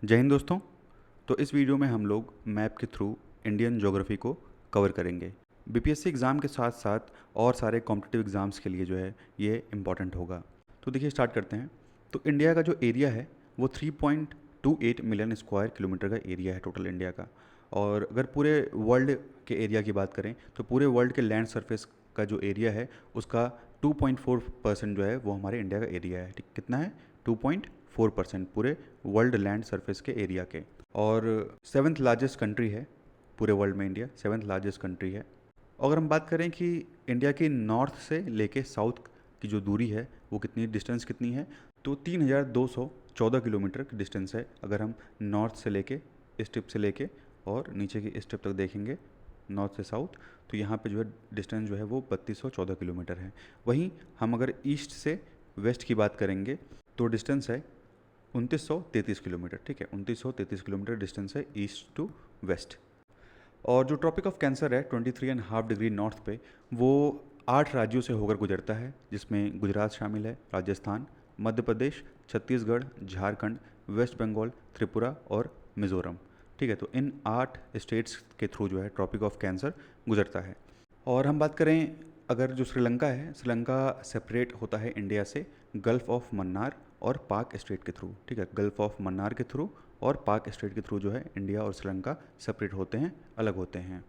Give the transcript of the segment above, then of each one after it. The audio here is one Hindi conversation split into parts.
जय हिंद दोस्तों। तो इस वीडियो में हम लोग मैप के थ्रू इंडियन ज्योग्राफी को कवर करेंगे। बीपीएससी एग्ज़ाम के साथ साथ और सारे कॉम्पिटिटिव एग्ज़ाम्स के लिए जो है ये इम्पॉर्टेंट होगा। तो देखिए स्टार्ट करते हैं। तो इंडिया का जो एरिया है वो 3.28 मिलियन स्क्वायर किलोमीटर का एरिया है टोटल इंडिया का। और अगर पूरे वर्ल्ड के एरिया की बात करें तो पूरे वर्ल्ड के लैंड सरफेस का जो एरिया है उसका 2.4% जो है वो हमारे इंडिया का एरिया है। ठीक, कितना है? 2.4% पूरे वर्ल्ड लैंड सरफेस के एरिया के। और सेवन्थ लार्जेस्ट कंट्री है पूरे वर्ल्ड में, इंडिया सेवन्थ लार्जेस्ट कंट्री है। अगर हम बात करें कि इंडिया की नॉर्थ से लेके साउथ की जो दूरी है वो कितनी, डिस्टेंस कितनी है, तो 3214 किलोमीटर की डिस्टेंस है। अगर हम नॉर्थ से लेके इस टिप से लेके और नीचे की इस टिप तक देखेंगे नॉर्थ से साउथ, तो यहाँ पे जो है डिस्टेंस जो है वो 3214 किलोमीटर है। वहीं हम अगर ईस्ट से वेस्ट की बात करेंगे तो डिस्टेंस है 2933 किलोमीटर। ठीक है, 2933 किलोमीटर डिस्टेंस है ईस्ट टू वेस्ट। और जो ट्रॉपिक ऑफ कैंसर है 23.5 डिग्री नॉर्थ पे, वो 8 राज्यों से होकर गुजरता है, जिसमें गुजरात शामिल है, राजस्थान, मध्य प्रदेश, छत्तीसगढ़, झारखंड, वेस्ट बंगाल, त्रिपुरा और मिज़ोरम। ठीक है, तो इन 8 स्टेट्स के थ्रू जो है ट्रॉपिक ऑफ कैंसर गुजरता है। और हम बात करें अगर जो श्रीलंका है, श्रीलंका सेपरेट होता है इंडिया से गल्फ़ ऑफ मन्नार और पाक स्ट्रेट के थ्रू। ठीक है, गल्फ़ ऑफ मन्नार के थ्रू और पाक स्ट्रेट के थ्रू जो है इंडिया और श्रीलंका सेपरेट होते हैं, अलग होते हैं।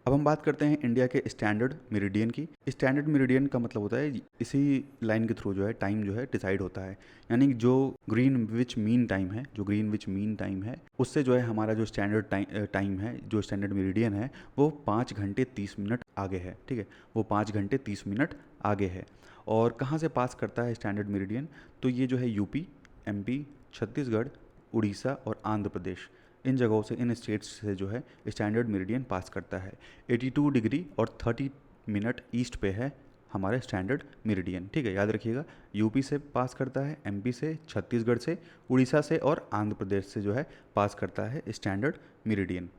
अब हम बात करते हैं इंडिया के स्टैंडर्ड मेरिडियन की। स्टैंडर्ड मेरिडियन का मतलब होता है इसी लाइन के थ्रू जो है टाइम जो है डिसाइड होता है। यानी कि जो ग्रीनविच मीन टाइम है, जो ग्रीनविच मीन टाइम है उससे जो है हमारा जो स्टैंडर्ड टाइम है, जो स्टैंडर्ड मेरिडियन है वो 5 घंटे 30 मिनट आगे है। ठीक है, वो 5 घंटे 30 मिनट आगे है। और कहाँ से पास करता है स्टैंडर्ड मेरिडियन? तो ये जो है यूपी, एमपी, छत्तीसगढ़, उड़ीसा और आंध्र प्रदेश, इन जगहों से, इन स्टेट्स से जो है स्टैंडर्ड मेरिडियन पास करता है। 82 डिग्री और 30 मिनट ईस्ट पे है हमारा स्टैंडर्ड मेरिडियन। ठीक है, याद रखिएगा, यूपी से पास करता है, एमपी से, छत्तीसगढ़ से, उड़ीसा से और आंध्र प्रदेश से जो है पास करता है स्टैंडर्ड मेरिडियन।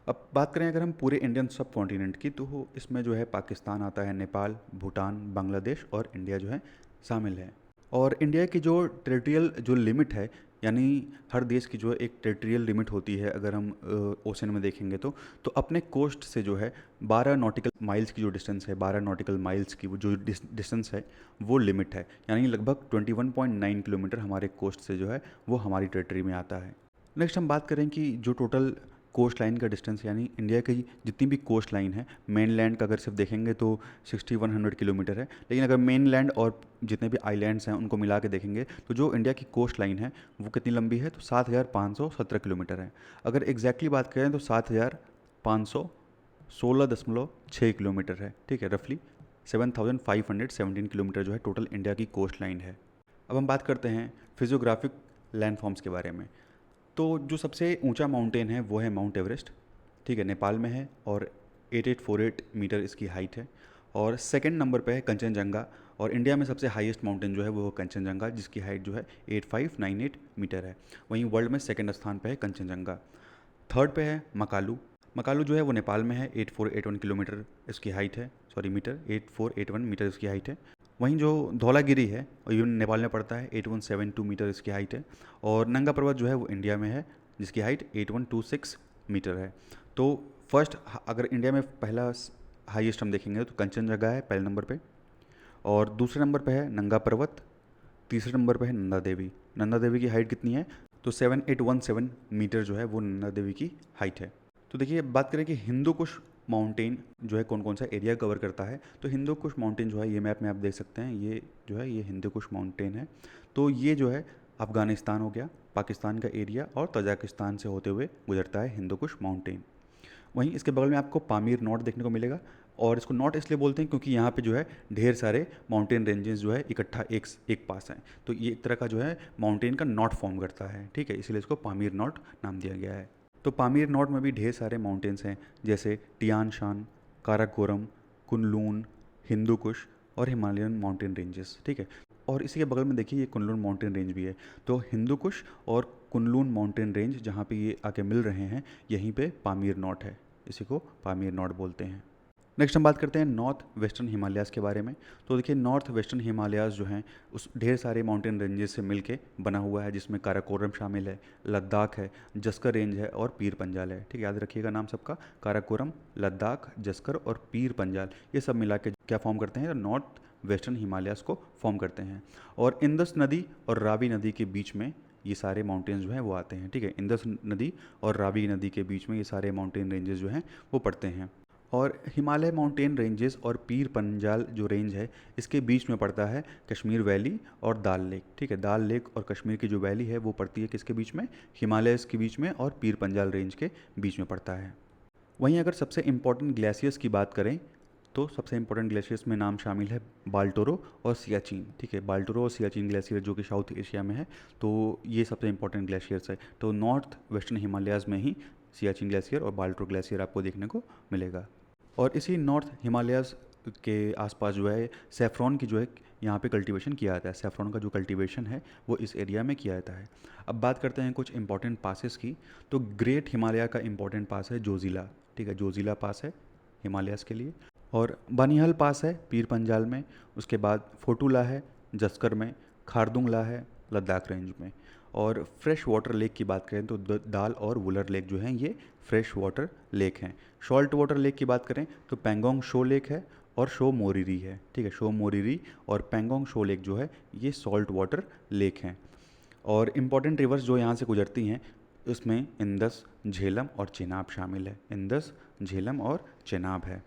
अब बात करें अगर हम पूरे इंडियन सब कॉन्टिनेंट की, तो इसमें जो है पाकिस्तान आता है, नेपाल, भूटान, बांग्लादेश और इंडिया जो है शामिल है। और इंडिया की जो टेरिटोरियल जो लिमिट है, यानी हर देश की जो है एक टेरिटोरियल लिमिट होती है, अगर हम ओशन में देखेंगे तो अपने कोस्ट से जो है 12 नॉटिकल माइल्स की जो डिस्टेंस है, 12 नॉटिकल माइल्स की वो जो डिस्टेंस है वो लिमिट है। यानी लगभग 21.9 किलोमीटर हमारे कोस्ट से जो है वो हमारी टेरिटरी में आता है। नेक्स्ट हम बात करें कि जो टोटल कोस्ट लाइन का डिस्टेंस, यानी इंडिया की जितनी भी कोस्ट लाइन है, मेन लैंड का अगर सिर्फ देखेंगे तो 6100 किलोमीटर है। लेकिन अगर मेन लैंड और जितने भी आइलैंड्स हैं उनको मिला के देखेंगे तो जो इंडिया की कोस्ट लाइन है वो कितनी लंबी है? तो 7517 किलोमीटर है। अगर एग्जैक्टली बात करें तो 7516.6 किलोमीटर है। ठीक है, रफली 7517 किलोमीटर जो है टोटल इंडिया की कोस्ट लाइन है। अब हम बात करते हैं फिजियोग्राफिक लैंडफॉर्म्स के बारे में। तो जो सबसे ऊंचा माउंटेन है वो है माउंट एवरेस्ट। ठीक है, नेपाल में है और 8848 मीटर इसकी हाइट है। और सेकंड नंबर पे है कंचनजंगा। और इंडिया में सबसे हाईएस्ट माउंटेन जो है वो कंचनजंगा, जिसकी हाइट जो है 8598 मीटर है। वहीं वर्ल्ड में सेकंड स्थान पे है कंचनजंगा। थर्ड पे है मकालू। मकालू जो है वो नेपाल में है, 8481 किलोमीटर इसकी हाइट है, सॉरी मीटर, 8481 मीटर इसकी हाइट है। वहीं जो धौलागिरी है और ये नेपाल में पड़ता है, 8172 मीटर इसकी हाइट है। और नंगा पर्वत जो है वो इंडिया में है, जिसकी हाइट 8126 मीटर है। तो फर्स्ट, अगर इंडिया में पहला हाईएस्ट हम देखेंगे तो कंचनजंगा है पहले नंबर पे, और दूसरे नंबर पे है नंगा पर्वत, तीसरे नंबर पे है नंदा देवी। नंदा देवी की हाइट कितनी है? तो 7817 मीटर जो है वो नंदा देवी की हाइट है। तो देखिए, अब बात करें कि हिंदू कुश माउंटेन जो है कौन कौन सा एरिया कवर करता है, तो हिंदू कुश माउंटेन जो है ये मैप में आप देख सकते हैं, ये जो है ये हिंदू कुश माउंटेन है। तो ये जो है अफ़गानिस्तान हो गया, पाकिस्तान का एरिया और तजाकिस्तान से होते हुए गुजरता है हिंदू कुश माउंटेन। वहीं इसके बगल में आपको पामीर नॉट देखने को मिलेगा। और इसको नॉट इसलिए बोलते हैं क्योंकि यहाँ पे जो है ढेर सारे माउंटेन रेंजेस जो है इकट्ठा एक पास हैं, तो ये एक तरह का जो है माउंटेन का नॉट फॉर्म करता है। ठीक है, इसलिए इसको पामीर नॉट नाम दिया गया है। तो पामीर नॉट में भी ढेर सारे माउंटेन्स हैं, जैसे टियान शान, काराकोरम, कुनलून, हिंदू कुश और हिमालयन माउंटेन रेंजेस। ठीक है, और इसी के बगल में देखिए ये कुनलून माउंटेन रेंज भी है। तो हिंदू कुश और कुनलून माउंटेन रेंज जहाँ पे ये आके मिल रहे हैं, यहीं पे पामीर नॉट है, इसी को पामीर नॉट बोलते हैं। नेक्स्ट हम बात करते हैं नॉर्थ वेस्टर्न हिमालयाज़ के बारे में। तो देखिए नॉर्थ वेस्टर्न हिमालयाज़ जो हैं उस ढेर सारे माउंटेन रेंजेस से मिलके बना हुआ है, जिसमें काराकोरम शामिल है, लद्दाख है, जस्कर रेंज है और पीर पंजाल है। ठीक है, याद रखिएगा नाम सबका, काराकोरम, लद्दाख, जस्कर और पीर पंजाल, ये सब मिला के क्या फॉर्म करते हैं, नॉर्थ वेस्टर्न हिमालयाज़ को फॉर्म करते हैं। और इंदस नदी और रावी नदी के बीच में ये सारे माउंटेन्स जो हैं वो आते हैं। ठीक है, इंदस नदी और रावी नदी के बीच में ये सारे माउंटेन रेंजेस जो हैं वो पड़ते हैं। और हिमालय माउंटेन रेंजेस और पीर पंजाल जो रेंज है इसके बीच में पड़ता है कश्मीर वैली और दाल लेक। ठीक है, दाल लेक और कश्मीर की जो वैली है वो पड़ती है किसके बीच में, हिमालयस के बीच में और पीर पंजाल रेंज के बीच में पड़ता है। वहीं अगर सबसे इम्पोर्टेंट ग्लेशियर्स की बात करें तो सबसे इम्पोर्टेंट ग्लेशियर्स में नाम शामिल है बाल्टोरो और सियाचिन। ठीक है, बाल्टोरो और सियाचिन ग्लेशियर जो कि साउथ एशिया में है, तो ये सबसे इम्पोर्टेंट ग्लेशियर्स है। तो नॉर्थ वेस्टर्न हिमालयाज़ में ही सियाचिन ग्लेशियर और बाल्टोरो ग्लेशियर आपको देखने को मिलेगा। और इसी नॉर्थ हिमालयाज़ के आसपास जो है सेफ्रॉन की जो है यहाँ पे कल्टीवेशन किया जाता है। सेफ्रॉन का जो कल्टीवेशन है वो इस एरिया में किया जाता है। अब बात करते हैं कुछ इंपॉर्टेंट पासेस की। तो ग्रेट हिमालय का इंपॉर्टेंट पास है जोजिला। ठीक है, जोजिला पास है हिमालयाज़ के लिए। और बानिहाल पास है पीर पंजाल में। उसके बाद फोटूला है जस्कर में, खारदुंगला है लद्दाख रेंज में। और फ्रेश वाटर लेक की बात करें तो दाल और वुलर लेक जो हैं ये फ्रेश वाटर लेक हैं। सॉल्ट वाटर लेक की बात करें तो पेंगोंग शो लेक है और शो मोरिरी है। ठीक है, शो मोरिरी और पेंगोंग शो लेक जो है ये सॉल्ट वाटर लेक हैं। और इम्पॉर्टेंट रिवर्स जो यहाँ से गुजरती हैं उसमें इंदस, झेलम और चेनाब शामिल है। इंदस, झेलम और चेनाब है।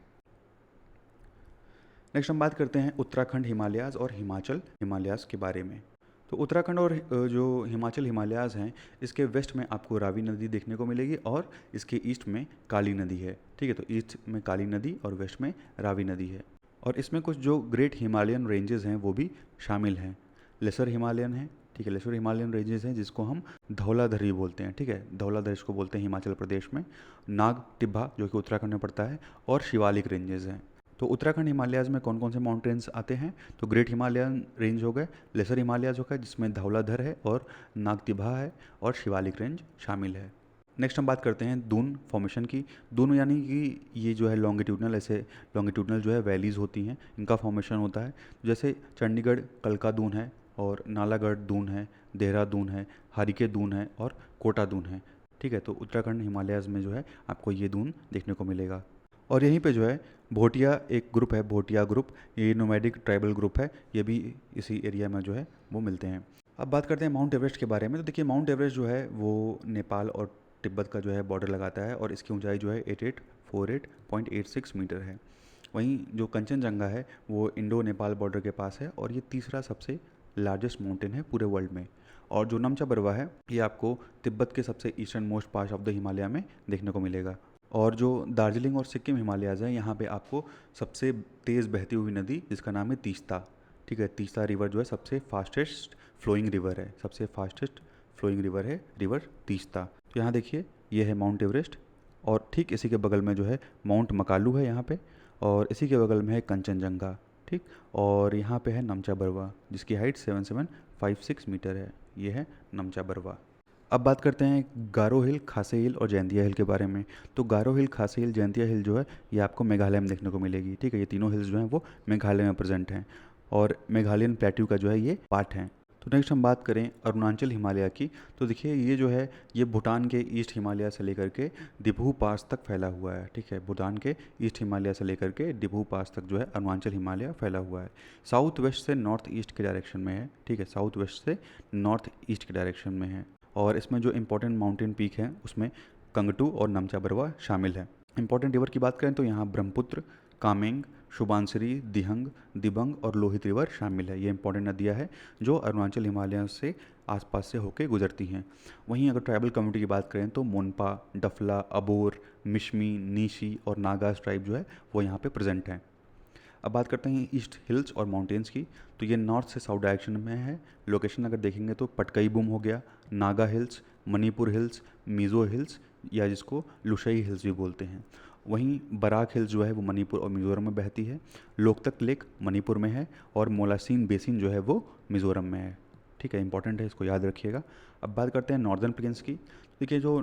नेक्स्ट हम बात करते हैं उत्तराखंड हिमालयाज़ और हिमाचल हिमालयाज़ के बारे में। तो उत्तराखंड और जो हिमाचल हिमालयाज़ हैं इसके वेस्ट में आपको रावी नदी देखने को मिलेगी और इसके ईस्ट में काली नदी है। ठीक है, तो ईस्ट में काली नदी और वेस्ट में रावी नदी है। और इसमें कुछ जो ग्रेट हिमालयन रेंजेस हैं वो भी शामिल हैं। लेसर हिमालयन है। ठीक है, लेसर हिमालयन रेंजेस हैं जिसको हम धौलाधरी बोलते हैं। ठीक है, धौलाधर इसको बोलते हैं हिमाचल प्रदेश में। नाग टिब्बा जो कि उत्तराखंड में पड़ता है और शिवालिक रेंजेस हैं। तो उत्तराखंड हिमालयाज़ में कौन कौन से माउंटेन्स आते हैं, तो ग्रेट हिमालयन रेंज हो गए, लेसर हिमालयाज़ हो गए जिसमें धौलाधर है और नागतिभा है और शिवालिक रेंज शामिल है। नेक्स्ट हम बात करते हैं दून फॉर्मेशन की। दून यानी कि ये जो है लॉन्गिट्यूडनल, ऐसे लॉन्गिट्यूडनल जो है वैलीज़ होती हैं, इनका फॉर्मेशन होता है। जैसे चंडीगढ़ कलका दून है और नालागढ़ दून है, देहरादून है, हरिके दून है और कोटा दून है। ठीक है, तो उत्तराखंड हिमालयाज़ में जो है आपको ये दून देखने को मिलेगा। और यहीं पे जो है भोटिया एक ग्रुप है, भोटिया ग्रुप, ये नोमैडिक ट्राइबल ग्रुप है, ये भी इसी एरिया में जो है वो मिलते हैं। अब बात करते हैं माउंट एवरेस्ट के बारे में। तो देखिए माउंट एवरेस्ट जो है वो नेपाल और तिब्बत का जो है बॉर्डर लगाता है और इसकी ऊंचाई जो है 8848.86 मीटर है। वहीं जो कंचनजंगा है वो इंडो नेपाल बॉर्डर के पास है और ये तीसरा सबसे लार्जेस्ट माउंटेन है पूरे वर्ल्ड में। और जो नमचा बरवा है ये आपको तिब्बत के सबसे eastern most pass of the Himalaya में देखने को मिलेगा। और जो दार्जिलिंग और सिक्किम हिमालयाज़ हैं यहाँ पे आपको सबसे तेज़ बहती हुई नदी जिसका नाम है तीस्ता। ठीक है, तीस्ता रिवर जो है सबसे फास्टेस्ट फ्लोइंग रिवर है, सबसे फास्टेस्ट फ्लोइंग रिवर है रिवर तीस्ता। तो यहाँ देखिए ये है माउंट एवरेस्ट और ठीक इसी के बगल में जो है माउंट मकालू है यहाँ पे, और इसी के बगल में है कंचनजंगा। ठीक, और यहाँ पे है नमचा बरवा जिसकी हाइट 7756 मीटर है। ये है नमचा बरवा। अब बात करते हैं गारो हिल, खासे हिल और जैंतिया हिल के बारे में। तो गारो हिल, खासे हिल, जैंतिया हिल जो है ये आपको मेघालय में देखने को मिलेगी। ठीक है, ये तीनों हिल्स जो हैं वो मेघालय में प्रेजेंट हैं और मेघालयन प्लेट्यू का जो है ये पार्ट हैं। तो नेक्स्ट हम बात करें अरुणाचल हिमालय की। तो देखिए ये जो है ये भूटान के ईस्ट हिमालय से लेकर के दिबू पास तक फैला हुआ है। ठीक है, भूटान के ईस्ट हिमालय से लेकर के दिबू पास तक जो है अरुणाचल हिमालय फैला हुआ है। साउथ वेस्ट से नॉर्थ ईस्ट के डायरेक्शन में है। ठीक है, साउथ वेस्ट से नॉर्थ ईस्ट के डायरेक्शन में है। और इसमें जो इंपॉर्टेंट माउंटेन पीक हैं उसमें कंगटू और नमचा बरवा शामिल है। इंपॉर्टेंट रिवर की बात करें तो यहाँ ब्रह्मपुत्र, कामेंग, शुभांसरी, दिहंग, दिबंग और लोहित रिवर शामिल है। ये इंपॉर्टेंट नदियाँ हैं जो अरुणाचल हिमालय से आसपास से होकर गुजरती हैं। वहीं अगर ट्राइबल कम्युनिटी की बात करें तो मोनपा, डफला, अबोर, मिशमी, नीशी और नागाज ट्राइब जो है वो यहाँ पे प्रेजेंट हैं। अब बात करते हैं ईस्ट हिल्स और माउंटेन्स की। तो ये नॉर्थ से साउथ डायरेक्शन में है। लोकेशन अगर देखेंगे तो पटकई बूम हो गया, Naga hills, Manipur hills, Mizo hills या जिसको लुशई हिल्स भी बोलते हैं। वहीं बराक हिल्स जो है वो मणिपुर और मिज़ोरम में बहती है। लोकतक लेक मणिपुर में है और मोलासीन बेसिन जो है वो मिज़ोरम में है। ठीक है, इंपॉर्टेंट है, इसको याद रखिएगा। अब बात करते हैं नॉर्दर्न प्लेन्स की। देखिए जो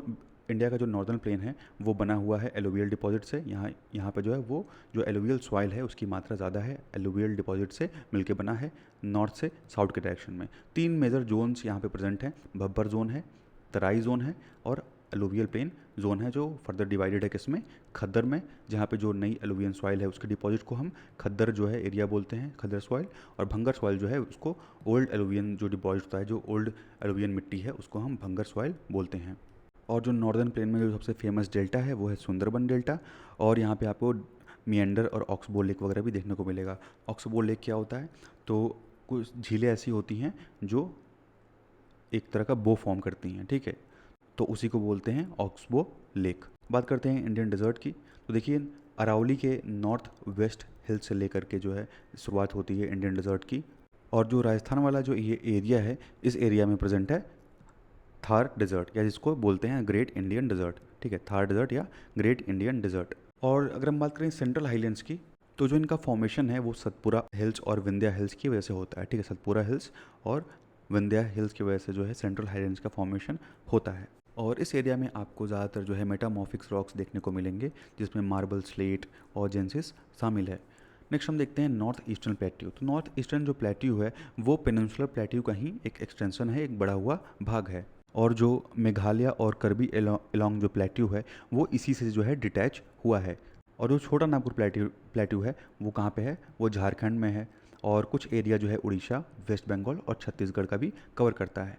इंडिया का जो नॉर्दर्न प्लेन है वो बना हुआ है एलुवियल डिपॉजिट से। यहाँ पे जो है वो जो एलुवियल सॉइल है उसकी मात्रा ज़्यादा है, एलुवियल डिपॉजिट से मिलके बना है नॉर्थ से साउथ के डायरेक्शन में। 3 मेजर जोन्स यहाँ पे प्रेजेंट हैं, भब्बर जोन है, तराई जोन है और एलुवियल प्लेन जोन है, जो फर्दर डिवाइडेड है किसमें, खद्दर में, जहाँ पे जो नई एलुवियन सॉइल है उसके डिपॉजिट को हम खद्दर जो है एरिया बोलते हैं, खद्दर सॉइल, और भंगर सॉइल जो है उसको ओल्ड एलुवियन जो डिपॉजिट होता है, जो ओल्ड एलुवियन मिट्टी है उसको हम भंगर सॉइल बोलते हैं। और जो नॉर्दर्न प्लेन में जो सबसे फेमस डेल्टा है वो है सुंदरबन डेल्टा, और यहाँ पे आपको मियंडर और ऑक्सबो लेक वगैरह भी देखने को मिलेगा। ऑक्सबो लेक क्या होता है, तो कुछ झीलें ऐसी होती हैं जो एक तरह का बो फॉर्म करती हैं, ठीक है, तो उसी को बोलते हैं ऑक्सबो लेक। बात करते हैं इंडियन डेजर्ट की, तो देखिए अरावली के नॉर्थ वेस्ट हिल से लेकर के जो है शुरुआत होती है इंडियन डेजर्ट की, और जो राजस्थान वाला जो ये एरिया है इस एरिया में प्रेजेंट है थार डेजर्ट, या जिसको बोलते हैं ग्रेट इंडियन डेजर्ट, ठीक है, थार डेजर्ट या ग्रेट इंडियन डेजर्ट। और अगर हम बात करें सेंट्रल हाईलैंड्स की, तो जो इनका फॉर्मेशन है वो सतपुरा हिल्स और विंध्या हिल्स की वजह से होता है, ठीक है, सतपुरा हिल्स और विंध्या हिल्स की वजह से जो है सेंट्रल हाईलैंड्स का फॉर्मेशन होता है। और इस एरिया में आपको ज़्यादातर जो है मेटामॉर्फिक रॉक्स देखने को मिलेंगे, जिसमें मार्बल, स्लेट और जेंसिस शामिल है। नेक्स्ट हम देखते हैं नॉर्थ ईस्टर्न प्लेट्यू। तो नॉर्थ ईस्टर्न जो प्लेट्यू है वो पेनिनसुलर प्लेट्यू का ही एक एक्सटेंशन है, एक बड़ा हुआ भाग है। और जो मेघालय और करबी एलोंग जो प्लेट्यू है वो इसी से जो है डिटैच हुआ है। और जो छोटा नागपुर प्लेट्यू है वो कहाँ पे है, वो झारखंड में है, और कुछ एरिया जो है उड़ीसा, वेस्ट बंगाल और छत्तीसगढ़ का भी कवर करता है।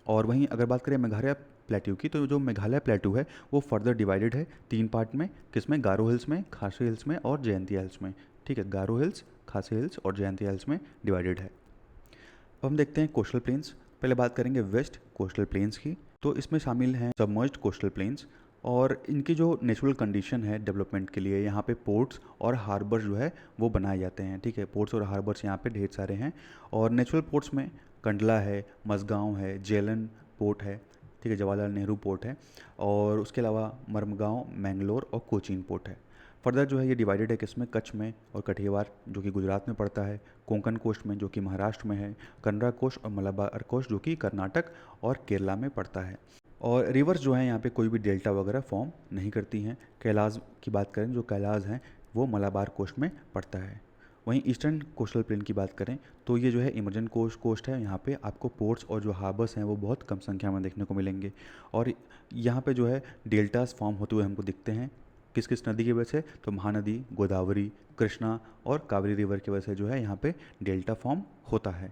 और वहीं अगर बात करें मेघालय प्लेट्यू की, तो जो मेघालय प्लेट्यू है वो फर्दर डिवाइडेड है 3 पार्ट में, किसमें, गारो हिल्स में, खासी हिल्स में और जयंतिया हिल्स में, ठीक है, गारो हिल्स, खासी हिल्स और जयंतिया हिल्स में डिवाइडेड है। अब हम देखते हैं कोस्टल प्लेन्स। पहले बात करेंगे वेस्ट कोस्टल प्लेन्स की, तो इसमें शामिल हैं सबमर्ज्ड कोस्टल प्लेन्स, और इनकी जो नेचुरल कंडीशन है डेवलपमेंट के लिए, यहाँ पे पोर्ट्स और हार्बर्स जो है वो बनाए जाते हैं, ठीक है, पोर्ट्स और हार्बर्स यहाँ पे ढेर सारे हैं। और नेचुरल पोर्ट्स में कंडला है, मसगांव है, जेलन पोर्ट है, ठीक है, जवाहरलाल नेहरू पोर्ट है, और उसके अलावा मरमगांव, मैंगलोर और कोचीन पोर्ट है। फर्दर जो है ये डिवाइडेड है किसमें, कच्छ में और कठियावाड़ जो कि गुजरात में पड़ता है, कोंकण कोस्ट में जो कि महाराष्ट्र में है, कन्नड़ा कोस्ट और मलाबार कोस्ट जो कि कर्नाटक और केरला में पड़ता है। और रिवर्स जो है यहाँ पे कोई भी डेल्टा वगैरह फॉर्म नहीं करती हैं। कैलाश की बात करें, जो कैलाश हैं वो मलाबार कोस्ट में पड़ता है। वहीं ईस्टर्न कोस्टल प्लेन की बात करें तो ये जो है इमर्जेंट कोस्ट है, यहाँ पे आपको पोर्ट्स और जो हार्बर्स हैं वो बहुत कम संख्या में देखने को मिलेंगे, और यहाँ पे जो है डेल्टास फॉर्म होते हुए हमको दिखते हैं। किस किस नदी की वजह से, तो महानदी, गोदावरी, कृष्णा और कावेरी रिवर की वजह से जो है यहाँ पे डेल्टा फॉर्म होता है।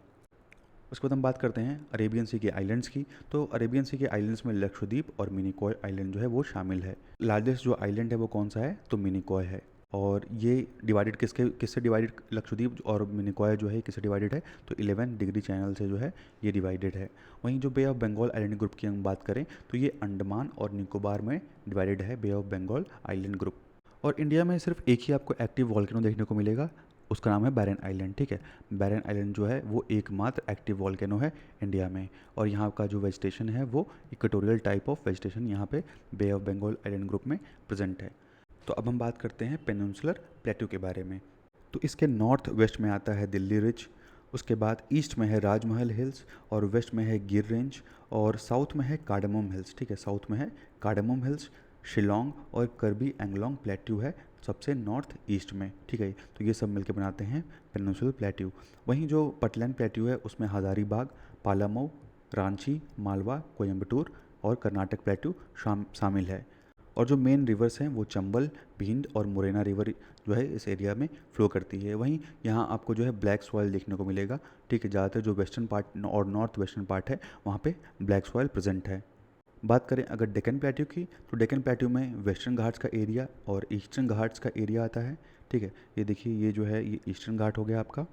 उसके बाद हम बात करते हैं अरेबियन सी के आइलैंड्स की, तो अरेबियन सी के आइलैंड्स में लक्षद्वीप और मिनिकॉय आइलैंड जो है वो शामिल है। लार्जेस्ट जो आइलैंड है वो कौन सा है, तो मिनिकॉय है। और ये डिवाइडेड किससे डिवाइडेड, लक्षद्वीप और मिनिकॉय जो है किससे डिवाइडेड है, तो 11 डिग्री चैनल से जो है ये डिवाइडेड है। वहीं जो बे ऑफ बंगाल आइलैंड ग्रुप की हम बात करें तो ये अंडमान और निकोबार में डिवाइडेड है, बे ऑफ बंगाल आइलैंड ग्रुप। और इंडिया में सिर्फ एक ही आपको एक्टिव वॉल्केनो देखने को मिलेगा, उसका नाम है बैरन आइलैंड, ठीक है, बैरन आइलैंड जो है वो एकमात्र एक्टिव वॉल्केनो है इंडिया में। और यहाँ का जो वेजिटेशन है वो इक्वेटोरियल टाइप ऑफ वेजिटेशन यहाँ पे बे ऑफ बंगाल आइलैंड ग्रुप में प्रेजेंट है। तो अब हम बात करते हैं पेनिनसुलर प्लेट्यू के बारे में। तो इसके नॉर्थ वेस्ट में आता है दिल्ली रिज, उसके बाद ईस्ट में है राजमहल हिल्स, और वेस्ट में है गिर रेंज, और साउथ में है कार्डमम हिल्स, ठीक है, साउथ में है कार्डमम हिल्स। शिलोंग और करबी एंगलोंग प्लेट्यू है सबसे नॉर्थ ईस्ट में, ठीक है, तो ये सब मिलकर बनाते हैं पेनिनसुलर प्लेट्यू। वहीं जो पटलैंड प्लेट्यू है उसमें हजारीबाग, पालामऊ, रांची, मालवा, कोयम्बटूर और कर्नाटक प्लेट्यू शामिल है। और जो मेन रिवर्स हैं वो चंबल, भिंड और मुरैना रिवर जो है इस एरिया में फ्लो करती है। वहीं यहाँ आपको जो है ब्लैक सॉइल देखने को मिलेगा, ठीक है, ज़्यादातर जो वेस्टर्न पार्ट और नॉर्थ वेस्टर्न पार्ट है वहाँ पे ब्लैक सॉइल प्रेजेंट है। बात करें अगर डेक्कन प्लेट्यू की, तो डेक्कन प्लेट्यू में वेस्टर्न घाट्स का एरिया और ईस्टर्न घाट्स का एरिया आता है, ठीक है, ये देखिए ये जो है ये ईस्टर्न घाट हो गया आपका,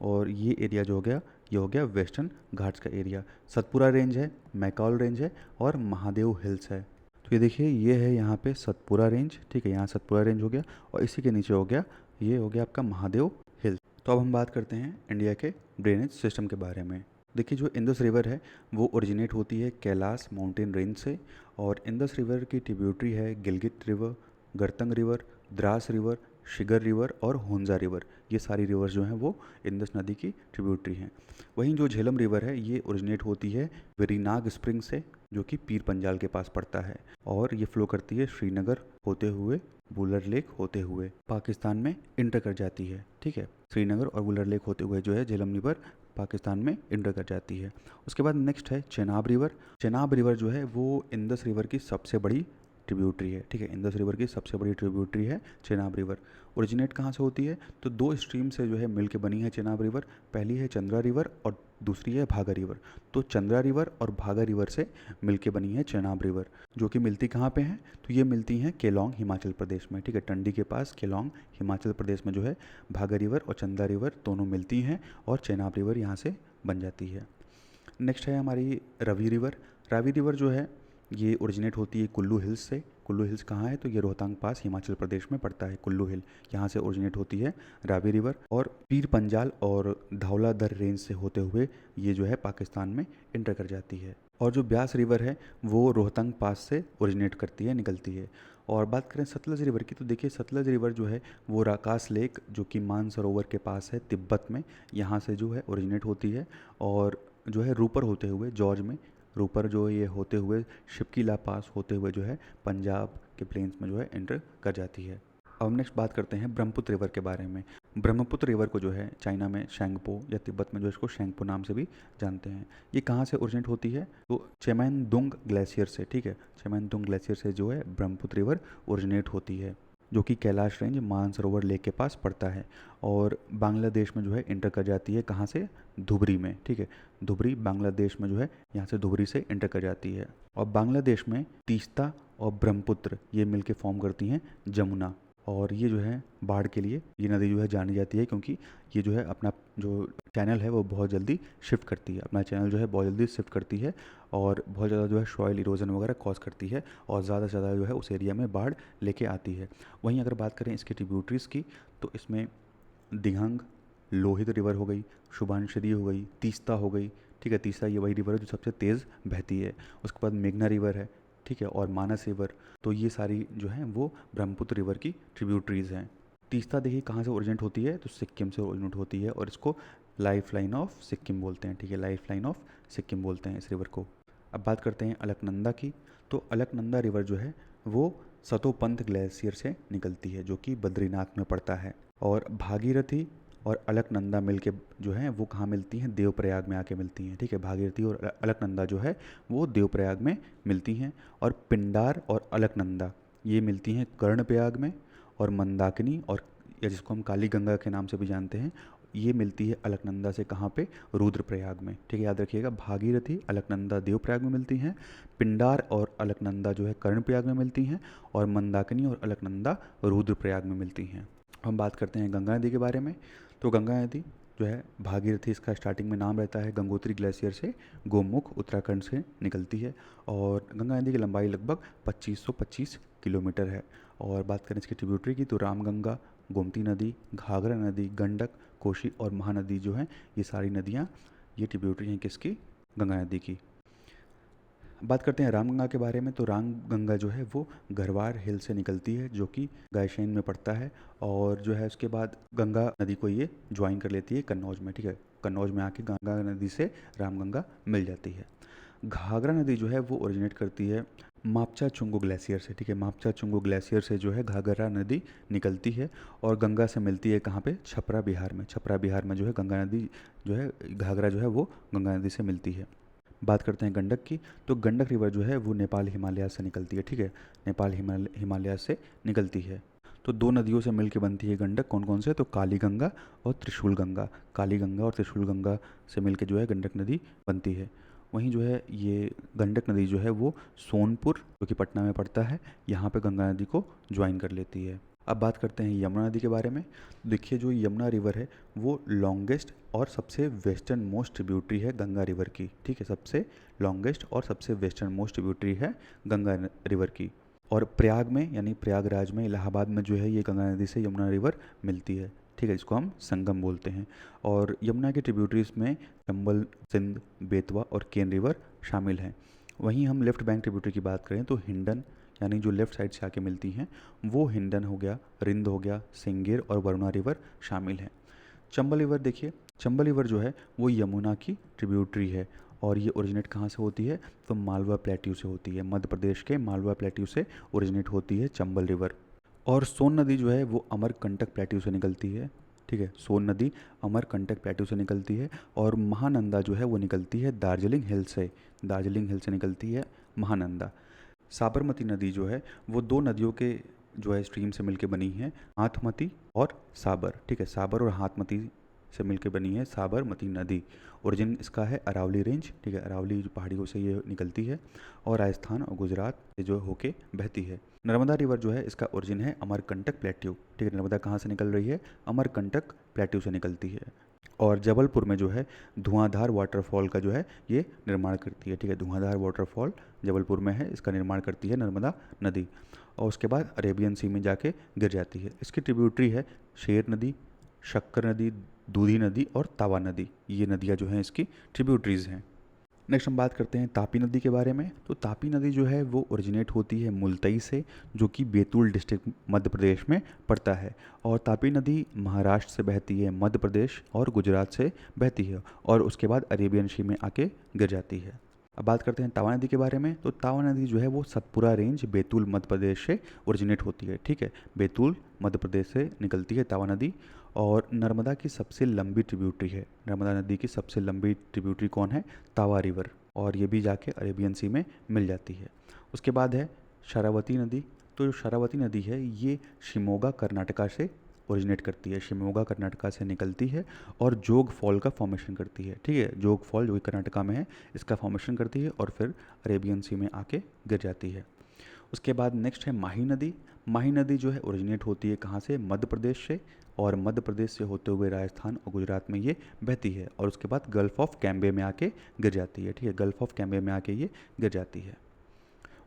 और ये एरिया जो हो गया ये हो गया वेस्टर्न घाट्स का एरिया। सतपुरा रेंज है, मैकॉल रेंज है और महादेव हिल्स है। तो ये देखिए ये है यहाँ पे सतपुरा रेंज, ठीक है, यहाँ सतपुरा रेंज हो गया, और इसी के नीचे हो गया ये हो गया आपका महादेव हिल्स। तो अब हम बात करते हैं इंडिया के ड्रेनेज सिस्टम के बारे में। देखिए जो इंदस रिवर है वो ओरिजिनेट होती है कैलाश माउंटेन रेंज से, और इंदस रिवर की ट्रिब्यूटरी है Gilgit river, Gartang river, Dras river, Shigar river और हुंजा रिवर। ये सारी रिवर्स जो हैं वो इंदस नदी की ट्रिब्यूटरी हैं। वहीं जो झेलम रिवर है ये ओरिजिनेट होती है वेरीनाग स्प्रिंग से, जो कि पीर पंजाल के पास पड़ता है, और ये फ्लो करती है श्रीनगर होते हुए वुलर लेक होते हुए पाकिस्तान में इंटर कर जाती है। ठीक है, श्रीनगर और वुलर लेक होते हुए जो है झेलम रिवर पाकिस्तान में इंटर कर जाती है। उसके बाद नेक्स्ट है चेनाब रिवर। चेनाब रिवर जो है वो इंदस रिवर की सबसे बड़ी ट्रिब्यूटरी है। ठीक है, इंदस रिवर की सबसे बड़ी ट्रिब्यूटरी है चेनाब रिवर। ओरिजिनेट कहाँ से होती है? तो दो स्ट्रीम से जो है मिल के बनी है चेनाब रिवर। पहली है चंद्रा रिवर और दूसरी है भागा रिवर। तो चंद्रा रिवर और भागा रिवर से मिल के बनी है चेनाब रिवर, जो कि मिलती कहाँ पे हैं? तो ये मिलती हैं केलोंग हिमाचल प्रदेश में। ठीक है, टंडी के पास केलोंग हिमाचल प्रदेश में जो है भागा रिवर और चंद्रा रिवर दोनों मिलती हैं और चेनाब रिवर यहाँ से बन जाती है। नेक्स्ट है हमारी रवि रिवर। रावी रिवर जो है ये ओरिजिनेट होती है कुल्लू हिल्स से। कुल्लू हिल्स कहाँ है? तो ये रोहतांग पास हिमाचल प्रदेश में पड़ता है। कुल्लू हिल यहाँ से ओरिजिनेट होती है रावी रिवर, और पीर पंजाल और धौलाधर रेंज से होते हुए ये जो है पाकिस्तान में इंटर कर जाती है। और जो ब्यास रिवर है वो रोहतांग पास से ओरिजिनेट करती है, निकलती है। और बात करें सतलज रिवर की, तो देखिए सतलज रिवर जो है वो राकास लेक जो कि मानसरोवर के पास है तिब्बत में, यहाँ से जो है ओरिजिनेट होती है और जो है रूपर होते हुए जॉर्ज में, रूपर जो ये होते हुए शिपकीला पास होते हुए जो है पंजाब के प्लेन्स में जो है एंटर कर जाती है। अब नेक्स्ट बात करते हैं ब्रह्मपुत्र रिवर के बारे में। ब्रह्मपुत्र रिवर को जो है चाइना में शेंगपो या तिब्बत में जो इसको शेंगपो नाम से भी जानते हैं। ये कहाँ से ओरिजिनेट होती है? तो चेमेनदुंग ग्लेशियर से। ठीक है, चेमेनदुंग ग्लेशियर से जो है ब्रह्मपुत्र रिवर ओरिजिनेट होती है, जो कि कैलाश रेंज मानसरोवर लेक के पास पड़ता है और बांग्लादेश में जो है इंटर कर जाती है। कहाँ से? धुबरी में। ठीक है, धुबरी बांग्लादेश में जो है यहाँ से धुबरी से इंटर कर जाती है। और बांग्लादेश में तीस्ता और ब्रह्मपुत्र ये मिलके फॉर्म करती हैं जमुना, और ये जो है बाढ़ के लिए ये नदी जो है जानी जाती है, क्योंकि ये जो है अपना जो चैनल है वो बहुत जल्दी शिफ्ट करती है, अपना चैनल जो है बहुत जल्दी शिफ्ट करती है और बहुत ज़्यादा जो है सॉइल इरोजन वगैरह कॉज करती है और ज़्यादा से ज़्यादा जो है उस एरिया में बाढ़ लेके आती है। वहीं अगर बात करें इसकी ट्रिब्यूटरीज़ की, तो इसमें दिहंग, लोहित रिवर हो गई, शुभांशरी हो गई, तीस्ता हो गई। ठीक है, तीस्ता ये वही रिवर है जो सबसे तेज़ बहती है। उसके बाद मेघना रिवर है, ठीक है, और मानस रिवर। तो ये सारी जो हैं वो ब्रह्मपुत्र रिवर की ट्रिब्यूटरीज़ हैं। तीस्ता देखिए कहाँ से ओरिजिनेट होती है? तो सिक्किम से ओरिजिनेट होती है और इसको लाइफ लाइन ऑफ सिक्किम बोलते हैं। ठीक है, लाइफ लाइन ऑफ सिक्किम बोलते हैं इस रिवर को। अब बात करते हैं अलकनंदा की। तो अलकनंदा रिवर जो है वो सतोपंथ ग्लेशियर से निकलती है, जो कि बद्रीनाथ में पड़ता है। और भागीरथी और अलकनंदा मिल के जो है वो कहाँ मिलती हैं? देवप्रयाग में आके मिलती हैं। ठीक है, भागीरथी और अलकनंदा जो है वो देवप्रयाग में मिलती हैं। और पिंडार और अलकनंदा ये मिलती हैं कर्णप्रयाग में। और मंदाकिनी और या जिसको हम काली गंगा के नाम से भी जानते हैं, ये मिलती है अलकनंदा से कहाँ पे? रुद्रप्रयाग में। ठीक है, याद रखिएगा, भागीरथी अलकनंदा देवप्रयाग में मिलती हैं, पिंडार और अलकनंदा जो है कर्णप्रयाग में मिलती हैं, और मंदाकिनी और अलकनंदा रुद्रप्रयाग में मिलती हैं। हम बात करते हैं गंगा नदी के बारे में। तो गंगा नदी जो है भागीरथी, इसका स्टार्टिंग में नाम रहता है, गंगोत्री ग्लेशियर से गोमुख उत्तराखंड से निकलती है और गंगा नदी की लंबाई लगभग 2525 किलोमीटर है। और बात करें इसकी ट्रिब्यूटरी की, तो रामगंगा, गोमती नदी, घाघरा नदी, गंडक, कोशी और महानदी जो हैं ये सारी नदियाँ ये ट्रिब्यूटरी हैं किसकी? गंगा नदी की। बात करते हैं रामगंगा के बारे में। तो रामगंगा जो है वो गरवार हिल से निकलती है, जो कि गायशेन में पड़ता है, और जो है उसके बाद गंगा नदी को ये ज्वाइन कर लेती है कन्नौज में। ठीक है, कन्नौज में आके गंगा नदी से रामगंगा मिल जाती है। घाघरा नदी जो है वो ओरिजिनेट करती है मापचा चुंगू ग्लेशियर से। ठीक है, मापचा चुंगू ग्लेशियर से जो है घाघरा नदी निकलती है और गंगा से मिलती है कहाँ पे? छपरा बिहार में। छपरा बिहार में जो है गंगा नदी जो है घाघरा जो है वो गंगा नदी से मिलती है। बात करते हैं गंडक की। तो गंडक रिवर जो है वो नेपाल हिमालय से निकलती है। ठीक है, नेपाल हिमालय से निकलती है। तो दो नदियों से मिलकर बनती है गंडक। कौन कौन से? तो काली गंगा और त्रिशूल गंगा। काली गंगा और त्रिशूल गंगा से मिलकर जो है गंडक नदी बनती है। वहीं जो है ये गंडक नदी जो है वो सोनपुर जो कि पटना में पड़ता है, यहाँ पे गंगा नदी को ज्वाइन कर लेती है। अब बात करते हैं यमुना नदी के बारे में। देखिए जो यमुना रिवर है वो लॉन्गेस्ट और सबसे वेस्टर्न मोस्ट ट्रिब्यूटरी है गंगा रिवर की। ठीक है, सबसे लॉन्गेस्ट और सबसे वेस्टर्न मोस्ट ट्रिब्यूटरी है गंगा रिवर की। और प्रयाग में यानी प्रयागराज में, इलाहाबाद में जो है ये गंगा नदी से यमुना रिवर मिलती है। ठीक है, इसको हम संगम बोलते हैं। और यमुना की ट्रिब्यूटरीज में चंबल, सिंध, बेतवा और केन रिवर शामिल हैं। वहीं हम लेफ्ट बैंक ट्रिब्यूटरी की बात करें तो हिंडन यानी जो लेफ़्ट साइड से आके मिलती हैं वो हिंडन हो गया, रिंद हो गया, सिंगेर और वरुणा रिवर शामिल हैं। चंबल रिवर देखिए, चंबल रिवर जो है वो यमुना की ट्रिब्यूटरी है और ये ओरिजिनेट कहाँ से होती है, तो मालवा प्लेट्यू से होती है। मध्य प्रदेश के मालवा प्लेट्यू से ओरिजिनेट होती है चंबल रिवर। और सोन नदी जो है वो अमरकंटक प्लेट्यू से निकलती है, ठीक है। सोन नदी अमरकंटक प्लेट्यू से निकलती है। और महानंदा जो है वो निकलती है दार्जिलिंग हिल से, दार्जिलिंग हिल से निकलती है महानंदा। साबरमती नदी जो है वो दो नदियों के जो है स्ट्रीम से मिलके बनी है, हाथमती और साबर, ठीक है। साबर और हाथमती से मिलके बनी है साबरमती नदी। ओरिजिन इसका है अरावली रेंज, ठीक है। अरावली जो पहाड़ियों से ये निकलती है और राजस्थान और गुजरात से जो होके बहती है। नर्मदा रिवर जो है इसका ओरिजिन है अमरकंटक प्लेट्यू, ठीक है। नर्मदा कहाँ से निकल रही है, अमरकंटक प्लेट्यू से निकलती है। और जबलपुर में जो है धुआंधार वाटरफॉल का जो है ये निर्माण करती है, ठीक है। धुआंधार वाटरफॉल जबलपुर में है, इसका निर्माण करती है नर्मदा नदी। और उसके बाद अरेबियन सी में जाके गिर जाती है। इसकी ट्रिब्यूटरी है शेर नदी, शक्कर नदी, दूधी नदी और तावा नदी। ये नदियाँ जो हैं इसकी ट्रिब्यूटरीज हैं। नेक्स्ट हम बात करते हैं तापी नदी के बारे में। तो तापी नदी जो है वो ओरिजिनेट होती है मुल्तई से, जो कि बैतूल डिस्ट्रिक्ट मध्य प्रदेश में पड़ता है। और तापी नदी महाराष्ट्र से बहती है, मध्य प्रदेश और गुजरात से बहती है और उसके बाद अरेबियन सी में आके गिर जाती है। अब बात करते हैं तावा नदी के बारे में। तो तावा नदी जो है वो सतपुरा रेंज बैतूल मध्य प्रदेश से ओरिजिनेट होती है, ठीक है। बैतूल मध्य प्रदेश से निकलती है तावा नदी। और नर्मदा की सबसे लंबी ट्रिब्यूटरी है, नर्मदा नदी की सबसे लंबी ट्रिब्यूटरी कौन है, तावा रिवर। और ये भी जाके अरेबियन सी में मिल जाती है। उसके बाद है शरावती नदी। तो जो शरावती नदी है ये शिमोगा कर्नाटका से ओरिजिनेट करती है, शिमोगा कर्नाटका से निकलती है और जोग फॉल का फॉर्मेशन करती है, ठीक है। जोग फॉल जो कि कर्नाटका में है इसका फॉर्मेशन करती है और फिर अरेबियन सी में आके गिर जाती है। उसके बाद नेक्स्ट है माही नदी। माही नदी जो है ओरिजिनेट होती है कहाँ से, मध्य प्रदेश से। और मध्य प्रदेश से होते हुए राजस्थान और गुजरात में ये बहती है और उसके बाद गल्फ़ ऑफ कैम्बे में आके गिर जाती है, ठीक है। गल्फ़ ऑफ कैम्बे में आके ये गिर जाती है।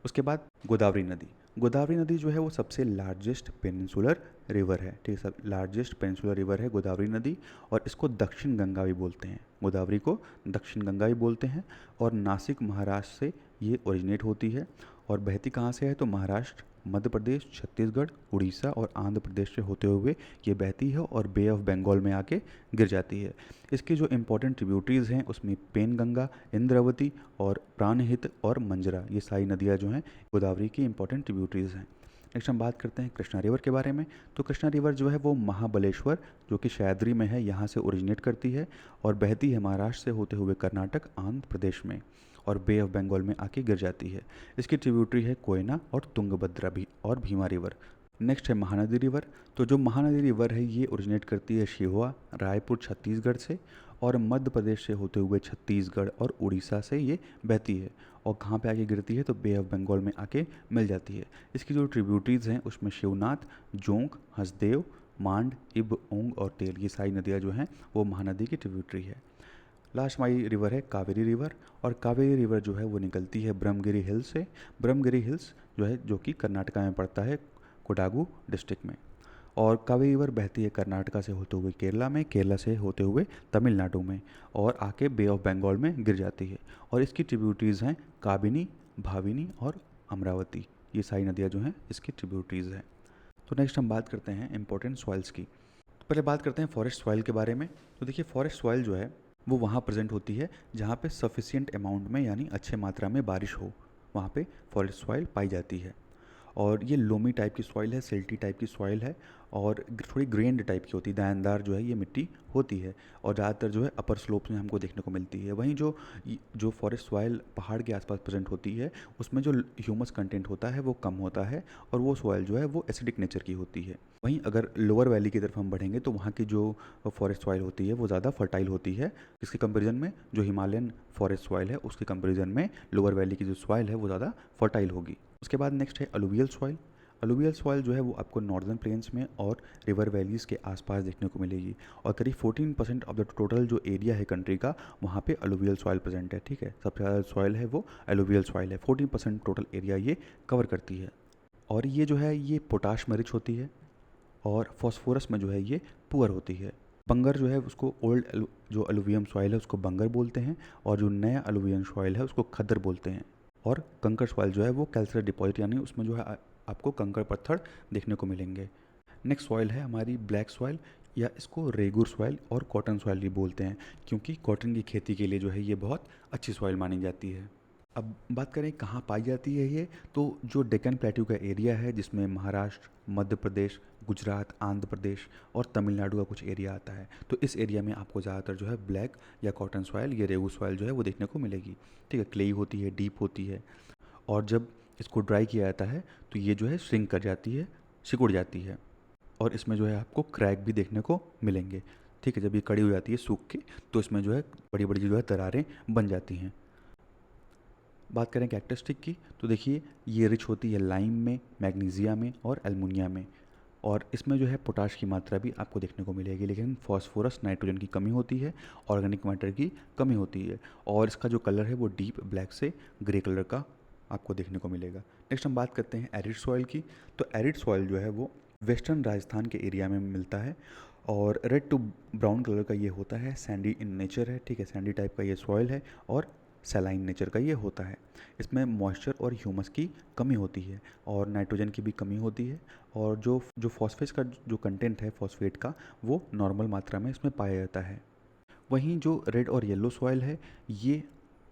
उसके बाद गोदावरी नदी। गोदावरी नदी जो है वो सबसे लार्जेस्ट पेनिनसुलर रिवर है, ठीक है। सब लार्जेस्ट पेनिनसुलर रिवर है गोदावरी नदी। और इसको दक्षिण गंगा भी बोलते हैं, गोदावरी को दक्षिण गंगा भी बोलते हैं। और नासिक महाराष्ट्र से ये ओरिजिनेट होती है और बहती कहाँ से है, तो महाराष्ट्र, मध्य प्रदेश, छत्तीसगढ़, उड़ीसा और आंध्र प्रदेश से होते हुए ये बहती है और बे ऑफ बंगाल में आके गिर जाती है। इसकी जो इम्पोर्टेंट ट्रिब्यूटरीज़ हैं उसमें पेनगंगा, इंद्रावती और प्राणहित और मंजरा, ये सारी नदियाँ जो हैं गोदावरी की इम्पोर्टेंट ट्रिब्यूटरीज़ हैं। नेक्स्ट हम बात करते हैं कृष्णा रिवर के बारे में। तो कृष्णा रिवर जो है वो महाबलेश्वर जो कि सह्याद्री में है यहाँ से ओरिजिनेट करती है और बहती है महाराष्ट्र से होते हुए कर्नाटक, आंध्र प्रदेश में और बे ऑफ बंगाल में आके गिर जाती है। इसकी ट्रिब्यूटरी है कोयना और तुंगभद्रा भी और भीमा रिवर। नेक्स्ट है महानदी रिवर। तो जो महानदी रिवर है ये ओरिजिनेट करती है शिहुआ, रायपुर, छत्तीसगढ़ से और मध्य प्रदेश से होते हुए छत्तीसगढ़ और उड़ीसा से ये बहती है। और कहाँ पे आके गिरती है, तो बे ऑफ बंगाल में आके मिल जाती है। इसकी जो ट्रिब्यूटरीज़ हैं उसमें शिवनाथ, जोंक, हसदेव, मांड, इब, ओंग और तेल, ये सारी नदियाँ जो हैं वो महानदी की ट्रिब्यूटरी है। लास्ट हमारी रिवर है कावेरी रिवर। और कावेरी रिवर जो है वो निकलती है ब्रह्मगिरी हिल्स से। ब्रह्मगिरी हिल्स जो है जो कि कर्नाटका में पड़ता है, कोडागू डिस्ट्रिक्ट में। और कावेरी रिवर बहती है कर्नाटका से होते हुए केरला में, केरला से होते हुए तमिलनाडु में और आके बे ऑफ बंगाल में गिर जाती है। और इसकी ट्रिब्यूटरीज़ हैं काबिनी, भाविनी और अमरावती, ये सारी नदियाँ जो हैं इसकी ट्रिब्यूटरीज़ हैं। तो नेक्स्ट हम बात करते हैं इंपॉर्टेंट सॉइल्स की। तो पहले बात करते हैं फॉरेस्ट सॉइल के बारे में। तो देखिए फॉरेस्ट सॉइल जो है वो वहाँ प्रेजेंट होती है जहाँ पे सफिशिएंट अमाउंट में यानी अच्छे मात्रा में बारिश हो, वहाँ पे फॉरेस्ट सॉइल पाई जाती है। और ये लोमी टाइप की सॉइल है, सिल्टी टाइप की सॉइल है और थोड़ी ग्रेन्ड टाइप की होती है, दानेदार जो है ये मिट्टी होती है और ज़्यादातर जो है अपर स्लोप्स में हमको देखने को मिलती है। वहीं जो फॉरेस्ट सॉइल पहाड़ के आसपास प्रेजेंट होती है उसमें जो ह्यूमस कंटेंट होता है वो कम होता है और वो सॉइल जो है वो एसिडिक नेचर की होती है। वहीं अगर लोअर वैली की तरफ हम बढ़ेंगे तो वहाँ की जो फॉरेस्ट सॉइल होती है वो ज़्यादा फर्टाइल होती है। इसके कंपेरिजन में जो हिमालयन फॉरेस्ट सॉइल है उसके कंपेरिजन में लोअर वैली की जो सॉइल है वो ज़्यादा फर्टाइल होगी। उसके बाद नेक्स्ट है अलुवियल सॉइल। अलुवियल सॉइल जो है वो आपको नॉर्दर्न प्लेन्स में और रिवर वैलीज़ के आसपास देखने को मिलेगी और करीब 14% ऑफ द टोटल जो एरिया है कंट्री का वहाँ पे अलुवियल सॉइल प्रेजेंट है, ठीक है। सबसे ज़्यादा सॉइल है वो अलुवियल सॉइल है, 14% टोटल एरिया ये कवर करती है। और ये जो है ये पोटाश में रिच होती है और फॉस्फोरस में जो है ये पुअर होती है। बंगर जो है उसको ओल्ड जो अलुवियम सॉइल है उसको बंगर बोलते हैं और जो नया अलुवियन सॉइल है उसको खद्दर बोलते हैं। और कंकर सॉइल जो है वो कैल्शियम डिपॉजिट यानी उसमें जो है आपको कंकर पत्थर देखने को मिलेंगे। नेक्स्ट सॉइल है हमारी ब्लैक सॉइल। या इसको रेगुर सॉइल और कॉटन सॉइल भी बोलते हैं, क्योंकि कॉटन की खेती के लिए जो है ये बहुत अच्छी सॉइल मानी जाती है। अब बात करें कहाँ पाई जाती है ये, तो जो डेक्कन प्लेट्यू का एरिया है जिसमें महाराष्ट्र, मध्य प्रदेश, गुजरात, आंध्र प्रदेश और तमिलनाडु का कुछ एरिया आता है, तो इस एरिया में आपको ज़्यादातर जो है ब्लैक या कॉटन सॉइल या रेगू सॉइल जो है वो देखने को मिलेगी। ठीक है, क्लेई होती है, डीप होती है, और जब इसको ड्राई किया जाता है तो ये जो है श्रिंक कर जाती है, सिकुड़ जाती है, और इसमें जो है आपको क्रैक भी देखने को मिलेंगे। ठीक है, जब ये कड़ी हो जाती है सूख के, तो इसमें जो है बड़ी बड़ी जो है दरारें बन जाती हैं। बात करें कैरेक्टरिस्टिक की, तो देखिए ये रिच होती है लाइम में, मैग्नीशिया में और एल्युमिनिया में, और इसमें जो है पोटाश की मात्रा भी आपको देखने को मिलेगी, लेकिन फास्फोरस, नाइट्रोजन की कमी होती है, ऑर्गेनिक मैटर की कमी होती है, और इसका जो कलर है वो डीप ब्लैक से ग्रे कलर का आपको देखने को मिलेगा। नेक्स्ट हम बात करते हैं एरिड सॉइल की। तो एरिड सॉइल जो है वो वेस्टर्न राजस्थान के एरिया में मिलता है, और रेड टू ब्राउन कलर का ये होता है, सैंडी इन नेचर है। ठीक है, सैंडी टाइप का ये सॉइल है और सैलाइन नेचर का ये होता है। इसमें मॉइस्चर और ह्यूमस की कमी होती है और नाइट्रोजन की भी कमी होती है, और जो जो फॉस्फेट का जो कंटेंट है फॉस्फेट का, वो नॉर्मल मात्रा में इसमें पाया जाता है। वहीं जो रेड और येलो सॉइल है, ये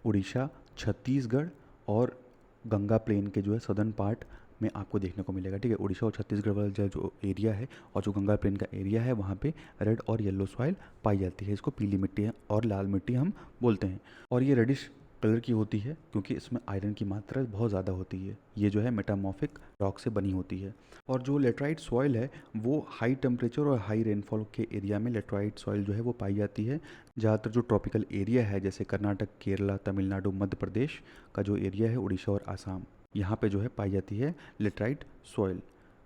उड़ीसा, छत्तीसगढ़ और गंगा प्लेन के जो है सदर्न पार्ट में आपको देखने को मिलेगा। ठीक है, उड़ीसा और छत्तीसगढ़ वाला जो एरिया है और जो गंगा प्लेन का एरिया है, वहाँ पे रेड और येलो सॉइल पाई जाती है। इसको पीली मिट्टी है और लाल मिट्टी हम बोलते हैं, और ये रेडिश कलर की होती है क्योंकि इसमें आयरन की मात्रा बहुत ज़्यादा होती है। ये जो है मेटामॉर्फिक रॉक से बनी होती है। और जो लेटराइट सॉइल है वो हाई टेम्परेचर और हाई रेनफॉल के एरिया में लेटराइट सॉइल जो है वो पाई जाती है। ज़्यादातर जो ट्रॉपिकल एरिया है जैसे कर्नाटक, केरला, तमिलनाडु, मध्य प्रदेश का जो एरिया है, उड़ीसा और आसाम, यहाँ पे जो है पाई जाती है लेटराइट सॉइल।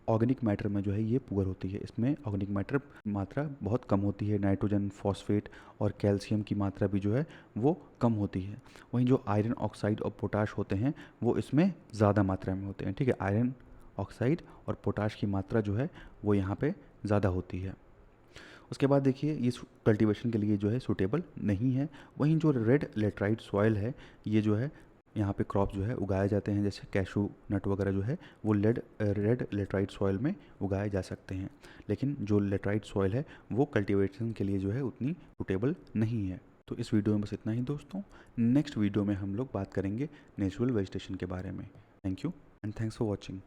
ऑर्गेनिक मैटर में जो है ये पुअर होती है, इसमें ऑर्गेनिक मैटर मात्रा बहुत कम होती है। नाइट्रोजन, फॉस्फेट और कैल्शियम की मात्रा भी जो है वो कम होती है। वहीं जो आयरन ऑक्साइड और पोटाश होते हैं वो इसमें ज़्यादा मात्रा में होते हैं। ठीक है, आयरन ऑक्साइड और पोटाश की मात्रा जो है वो यहाँ पे ज़्यादा होती है। उसके बाद देखिए ये कल्टीवेशन के लिए जो है सूटेबल नहीं है। वहीं जो रेड लेटराइट सॉइल है, ये जो है यहाँ पे क्रॉप जो है उगाए जाते हैं, जैसे कैशू नट वगैरह जो है वो रेड लेटराइट सॉइल में उगाए जा सकते हैं, लेकिन जो लेटराइट सॉइल है वो कल्टीवेशन के लिए जो है उतनी सूटेबल नहीं है। तो इस वीडियो में बस इतना ही दोस्तों। नेक्स्ट वीडियो में हम लोग बात करेंगे नेचुरल वेजिटेशन के बारे में। Thank you and thanks for watching.